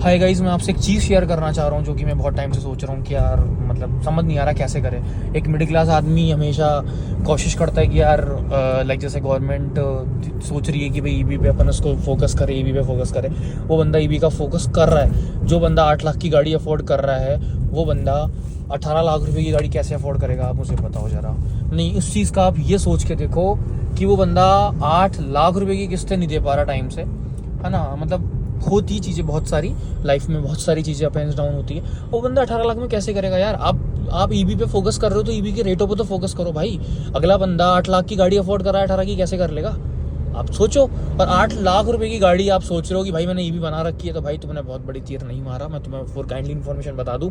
Hi guys, मैं आपसे एक चीज़ शेयर करना चाह रहा हूँ जो कि मैं बहुत टाइम से सोच रहा हूँ कि यार मतलब समझ नहीं आ रहा कैसे करें। एक मिडिल क्लास आदमी हमेशा कोशिश करता है कि यार लाइक जैसे गवर्नमेंट सोच रही है कि भाई ईवी पे अपन उसको फोकस करे, ईवी पे फोकस करे। वो बंदा ईवी का फोकस कर रहा है। जो बंदा 8 लाख की गाड़ी अफोर्ड कर रहा है वो बंदा 18 लाख रुपए की गाड़ी कैसे अफोर्ड करेगा, आप मुझे बताओ ज़रा। नहीं, इस चीज़ का आप ये सोच के देखो कि वो बंदा 8 लाख रुपए की किस्तें नहीं दे पा रहा टाइम से, है ना। मतलब होती चीज़ें बहुत सारी लाइफ में, बहुत सारी चीज़ें अप एंड डाउन होती है। वो बंदा 18 लाख में कैसे करेगा यार। आप ईवी पे फोकस कर रहे हो तो ईवी के रेटों पे तो फोकस करो भाई। अगला बंदा 8 लाख की गाड़ी अफोर्ड कर रहा है, 18 की कैसे कर लेगा, आप सोचो। और 8 लाख रुपए की गाड़ी आप सोच रहे हो कि भाई मैंने ईवी बना रखी है, तो भाई तुमने बहुत बड़ी तीर नहीं मारा। मैं तुम्हें फॉर काइंडली इन्फॉर्मेशन बता दूं,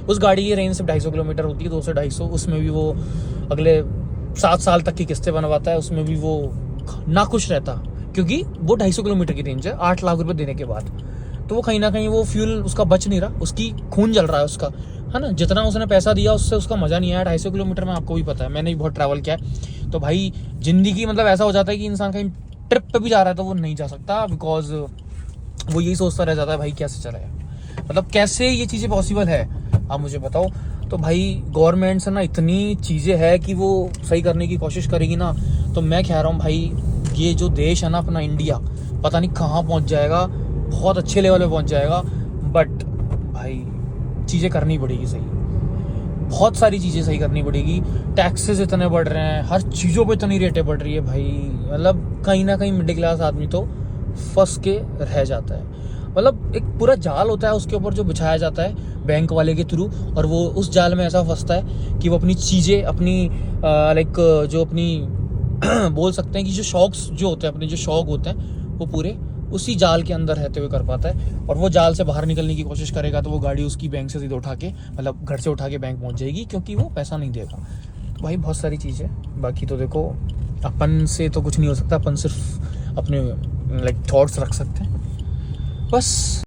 उस गाड़ी की रेंज सिर्फ 250 किलोमीटर होती है, 200 से 250। उसमें भी वो अगले 7 साल तक की किस्तें बनवाता है, उसमें भी वो ना खुश रहता, क्योंकि वो 250 किलोमीटर की रेंज है 8 लाख रुपए देने के बाद। तो वो कहीं ना कहीं वो फ्यूल उसका बच नहीं रहा, उसकी खून जल रहा है उसका, है ना। जितना उसने पैसा दिया उससे उसका मजा नहीं आया। 250 किलोमीटर में आपको भी पता है, मैंने भी बहुत ट्रैवल किया है। तो भाई जिंदगी मतलब ऐसा हो जाता है कि इंसान कहीं ट्रिप पे भी जा रहा है तो वो नहीं जा सकता, बिकॉज वो यही सोचता रह जाता है भाई कैसे चलेगा, मतलब कैसे ये चीज़ें पॉसिबल है, आप मुझे बताओ। तो भाई गवर्नमेंट से ना इतनी चीज़ें है कि वो सही करने की कोशिश करेगी ना, तो मैं कह रहा हूँ भाई ये जो देश है ना अपना इंडिया, पता नहीं कहाँ पहुँच जाएगा, बहुत अच्छे लेवल पे पहुँच जाएगा। बट भाई चीज़ें करनी पड़ेगी सही, बहुत सारी चीज़ें सही करनी पड़ेगी। टैक्सेस इतने बढ़ रहे हैं, हर चीज़ों पे इतनी रेटें बढ़ रही है भाई, मतलब कहीं ना कहीं मिडिल क्लास आदमी तो फंस के रह जाता है। मतलब एक पूरा जाल होता है उसके ऊपर जो बिछाया जाता है बैंक वाले के थ्रू, और वो उस जाल में ऐसा फंसता है कि वो अपनी चीज़ें अपनी लाइक जो अपनी बोल सकते हैं कि जो शौक्स जो होते हैं, अपने जो शौक होते हैं, वो पूरे उसी जाल के अंदर रहते हुए कर पाता है। और वो जाल से बाहर निकलने की कोशिश करेगा तो वो गाड़ी उसकी बैंक से सीधे उठा के, मतलब घर से उठा के बैंक पहुंच जाएगी, क्योंकि वो पैसा नहीं देगा। तो भाई बहुत सारी चीज़ें, बाकी तो देखो अपन से तो कुछ नहीं हो सकता, अपन सिर्फ अपने लाइक थॉट्स रख सकते हैं बस।